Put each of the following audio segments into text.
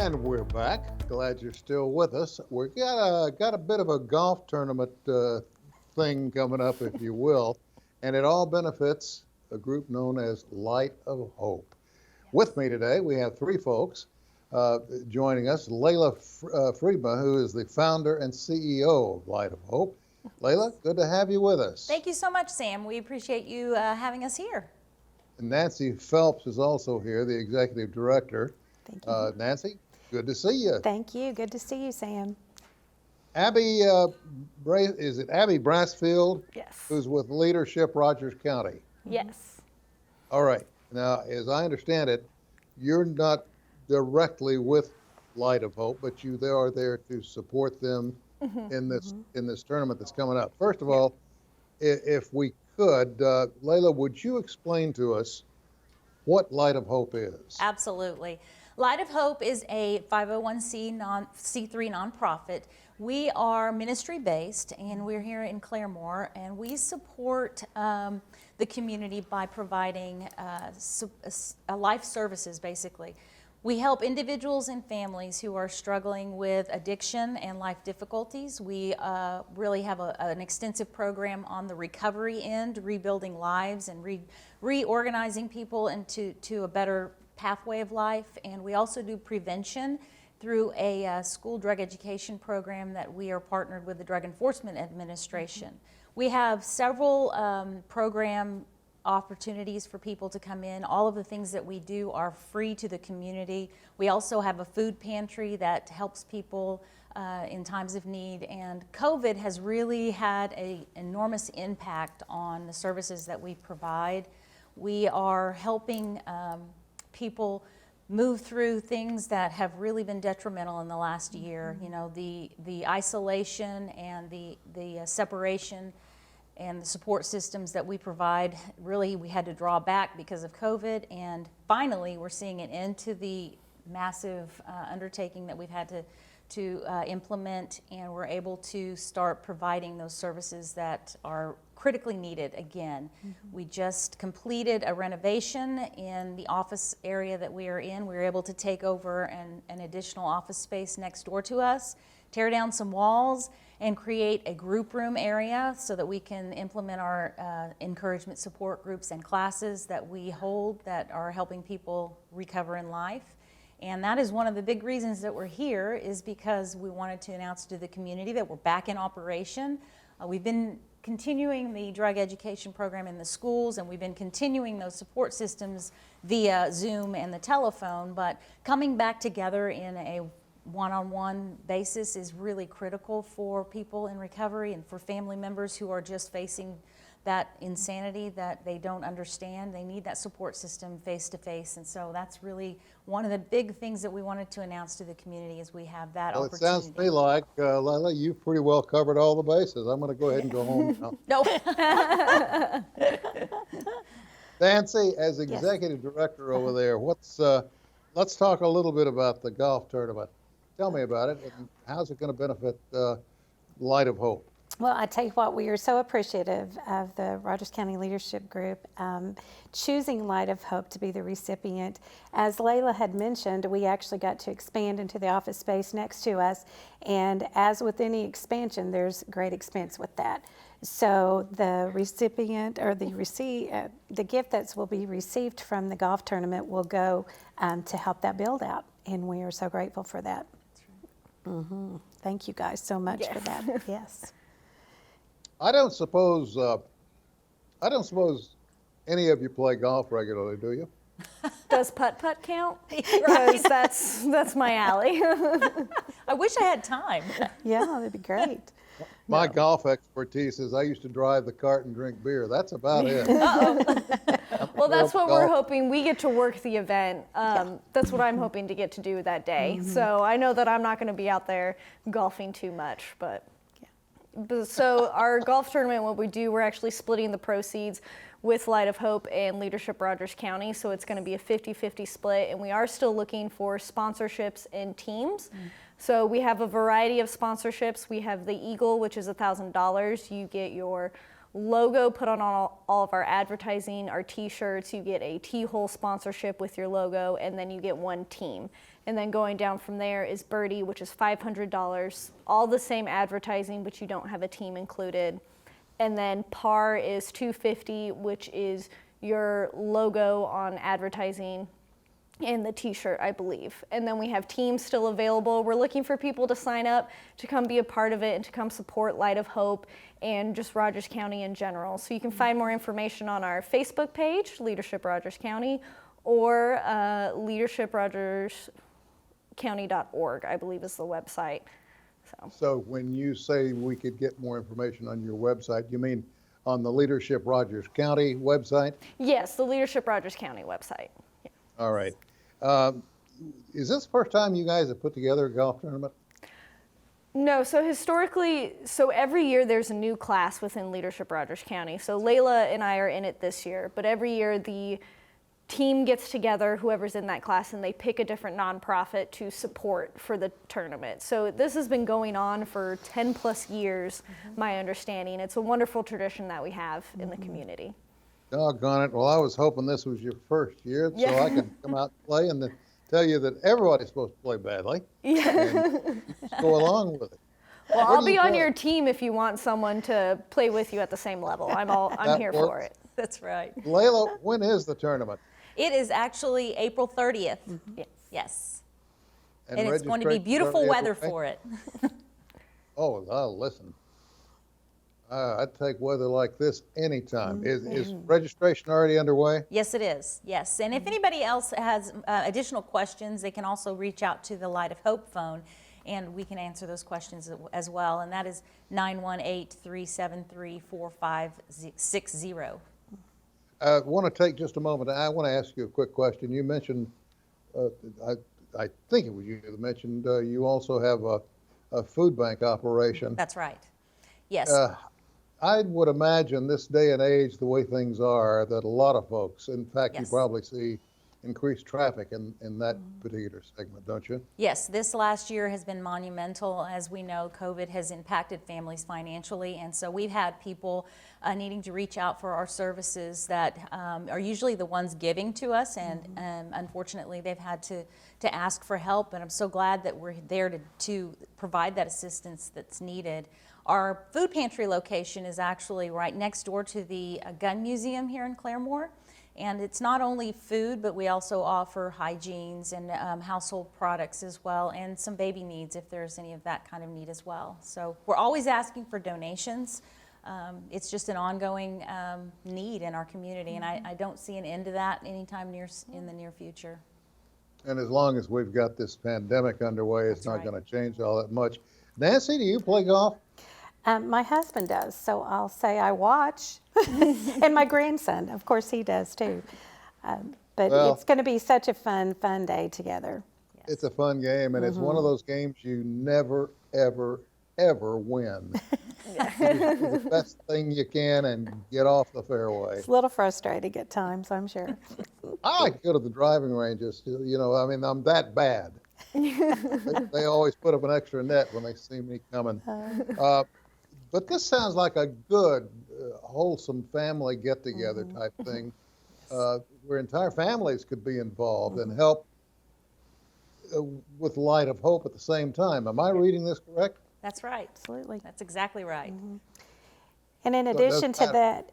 And we're back. Glad you're still with us. We've got a bit of a golf tournament thing coming up, if you will, and it all benefits a group known as Light of Hope. With me today, we have three folks joining us. Layla Friedma, who is the founder and CEO of Light of Hope. Layla, good to have you with us. Thank you so much, Sam. We appreciate you having us here. And Nancy Phelps is also here, the executive director. Thank you. Nancy, good to see you. Thank you. Good to see you, Sam. Abby, is it Abby Brassfield? Yes. Who's with Leadership Rogers County? Yes. All right. Now, as I understand it, you're not directly with Light of Hope, but you are there to support them in this tournament that's coming up. First of all, if we could, Layla, would you explain to us what Light of Hope is? Absolutely. Light of Hope is a 501c3 nonprofit. We are ministry-based, and we're here in Claremore, and we support the community by providing life services, basically. We help individuals and families who are struggling with addiction and life difficulties. We really have an extensive program on the recovery end, rebuilding lives and reorganizing people into a better pathway of life. And we also do prevention through a school drug education program that we are partnered with the Drug Enforcement Administration. We have several program opportunities for people to come in. All of the things that we do are free to the community. We also have a food pantry that helps people in times of need. And COVID has really had an enormous impact on the services that we provide. We are helping people move through things that have really been detrimental in the last year. You know, the isolation and the separation and the support systems that we provide, really we had to draw back because of COVID, and finally we're seeing an end to the massive undertaking that we've had to implement, and we're able to start providing those services that are critically needed again. We just completed a renovation in the office area that we are in. We were able to take over an additional office space next door to us, tear down some walls, and create a group room area so that we can implement our encouragement support groups and classes that we hold that are helping people recover in life. And that is one of the big reasons that we're here, is because we wanted to announce to the community that we're back in operation. We've been continuing the drug education program in the schools, and we've been continuing those support systems via Zoom and the telephone, but coming back together in a one-on-one basis is really critical for people in recovery and for family members who are just facing that insanity that they don't understand. They need that support system face-to-face, and so that's really one of the big things that we wanted to announce to the community, is we have that opportunity. It sounds to me like, Layla, you've pretty well covered all the bases. I'm going to go ahead and go home now. No. Nancy, as executive director over there, let's talk a little bit about the golf tournament. Tell me about it, and how's it going to benefit Light of Hope? Well, I tell you what, we are so appreciative of the Rogers County Leadership Group choosing Light of Hope to be the recipient. As Layla had mentioned, we actually got to expand into the office space next to us, and as with any expansion, there's great expense with that. So the recipient, or the gift that will be received from the golf tournament will go to help that build out, and we are so grateful for that. Thank you guys so much for that. Yes. I don't suppose any of you play golf regularly, do you? Does putt-putt count? Because that's my alley. I wish I had time. Yeah, that'd be great. My golf expertise is I used to drive the cart and drink beer. That's about it. Well, that's what we're hoping. We get to work the event. That's what I'm hoping to get to do that day. So I know that I'm not going to be out there golfing too much, but so our golf tournament, what we do, we're actually splitting the proceeds with Light of Hope and Leadership Rogers County. So it's going to be a 50-50 split, and we are still looking for sponsorships and teams. So we have a variety of sponsorships. We have the Eagle, which is $1,000. You get your logo put on all of our advertising, our t-shirts. You get a T-Hole sponsorship with your logo, and then you get one team. And then going down from there is Birdie, which is $500, all the same advertising, but you don't have a team included. And then Par is $250, which is your logo on advertising and the t-shirt, I believe. And then we have teams still available. We're looking for people to sign up to come be a part of it and to come support Light of Hope and just Rogers County in general. So you can find more information on our Facebook page, Leadership Rogers County, or leadershiprogerscounty.org, I believe is the website. So when you say we could get more information on your website, you mean on the Leadership Rogers County website? Yes, the Leadership Rogers County website. Yeah. All right. Is this the first time you guys have put together a golf tournament? No, so historically, every year there's a new class within Leadership Rogers County. So Layla and I are in it this year, but every year the team gets together, whoever's in that class, and they pick a different nonprofit to support for the tournament. So this has been going on for 10 plus years, my understanding. It's a wonderful tradition that we have in the community. Doggone it. Well, I was hoping this was your first year so Yeah. I can come out and play and then tell you that everybody's supposed to play badly. Yeah. And you just go along with it. Well, Where I'll do be you on play? your team if you want someone to play with you at the same level. I'm That here for works. it. That's right. Layla, when is the tournament? It is actually April 30th. Yes. Yes. And it's going to be registration beautiful early weather April, for it. Oh, listen. I'd take weather like this anytime. Is registration already underway? Yes, it is. Yes. And if anybody else has additional questions, they can also reach out to the Light of Hope phone, and we can answer those questions as well. And that is 918-373-4560. I want to take just a moment. I want to ask you a quick question. You mentioned, I think it was you that mentioned, you also have a food bank operation. That's right. Yes. I would imagine this day and age, the way things are, that a lot of folks, in fact, you Yes. probably see increased traffic in that particular segment, don't you? Yes, this last year has been monumental. As we know, COVID has impacted families financially, and so we've had people needing to reach out for our services that are usually the ones giving to us, and unfortunately they've had to ask for help, and I'm so glad that we're there to provide that assistance that's needed. Our food pantry location is actually right next door to the gun museum here in Claremore. And it's not only food, but we also offer hygienes and household products as well, and some baby needs if there's any of that kind of need as well. So we're always asking for donations. It's just an ongoing need in our community, and I don't see an end to that anytime in the near future. And as long as we've got this pandemic underway, it's That's not right. going to change all that much. Nancy, do you play golf? My husband does, so I'll say I watch. And my grandson, of course, he does too. But Well- it's going to be such a fun day together. It's a fun game, and it's one of those games you never, ever, ever win. You just do the best thing you can and get off the fairway. It's a little frustrating at times, I'm sure. I like to go to the driving ranges. I mean, I'm that bad. They always put up an extra net when they see me coming. But this sounds like a good, wholesome family get-together type thing, where entire families could be involved and help with Light of Hope at the same time. Am I reading this correct? That's right. Absolutely. That's exactly right. And in So it does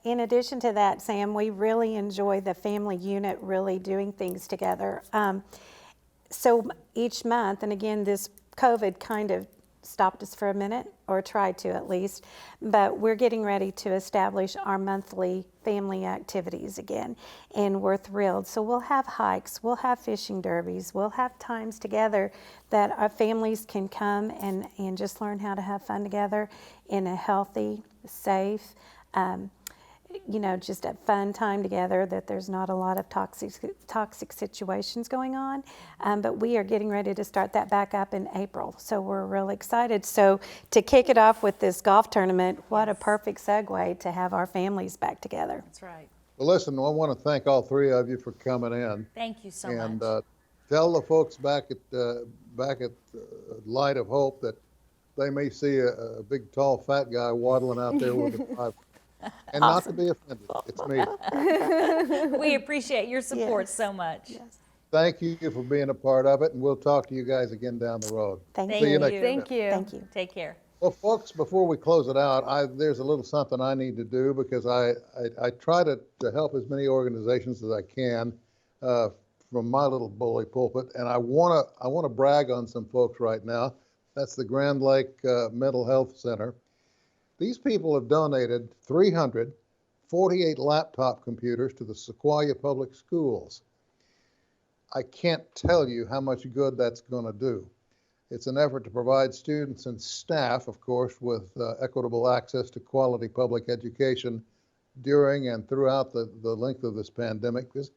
addition to that, Sam, we really enjoy the family unit really doing things together. So each month, and again, this COVID kind of stopped us for a minute, or tried to at least, but we're getting ready to establish our monthly family activities again, and we're thrilled. So we'll have hikes, we'll have fishing derbies, we'll have times together that our families can come and just learn how to have fun together in a healthy, safe, just a fun time together, that there's not a lot of toxic situations going on. But we are getting ready to start that back up in April. So we're really excited. So to kick it off with this golf tournament, what a perfect segue to have our families back together. That's right. Well, listen, I want to thank all three of you for coming in. Thank you so And much. tell the folks back at Light of Hope that they may see a big, tall, fat guy waddling out there with a And not to be offended, it's me. We appreciate your support Yes. so much. Yes. Thank you for being a part of it, and we'll talk to you guys again down the road. Thank Thank See you you. next you. Thank time. you. Thank you. Take care. Well, folks, before we close it out, there's a little something I need to do because I try to help as many organizations as I can from my little bully pulpit, and I wanna brag on some folks right now. That's the Grand Lake Mental Health Center. These people have donated 348 laptop computers to the Sequoia Public Schools. I can't tell you how much good that's going to do. It's an effort to provide students and staff, of course, with equitable access to quality public education during and throughout the length of this pandemic. Because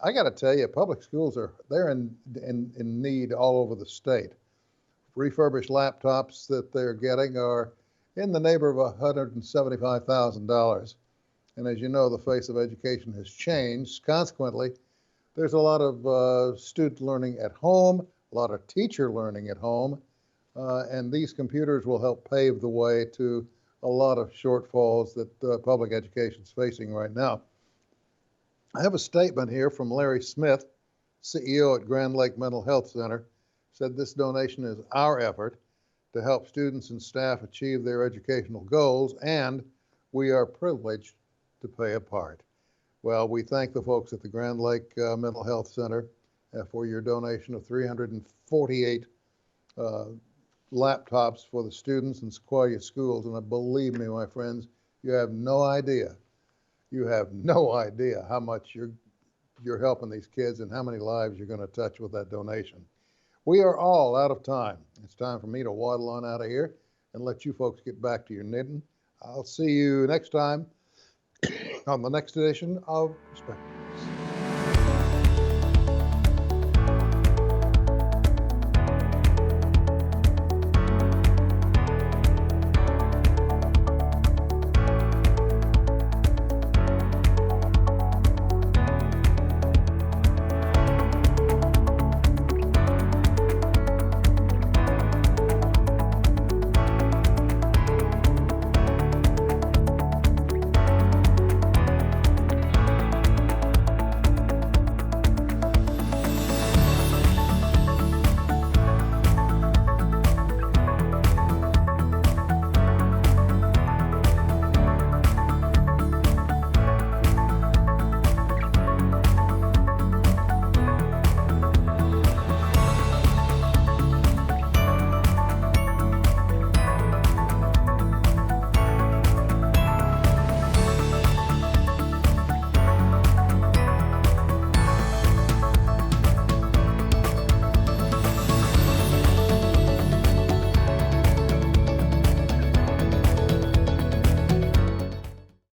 I got to tell you, public schools they're in need all over the state. Refurbished laptops that they're getting are in the neighborhood of $175,000. And as you know, the face of education has changed. Consequently, there's a lot of student learning at home, a lot of teacher learning at home, and these computers will help pave the way to a lot of shortfalls that public education is facing right now. I have a statement here from Larry Smith, CEO at Grand Lake Mental Health Center, said this donation is our effort to help students and staff achieve their educational goals, and we are privileged to play a part. Well, we thank the folks at the Grand Lake Mental Health Center for your donation of 348 laptops for the students in Sequoia schools. And believe me, my friends, you have no idea how much you're helping these kids and how many lives you're going to touch with that donation. We are all out of time. It's time for me to waddle on out of here and let you folks get back to your knitting. I'll see you next time on the next edition of Perspectives.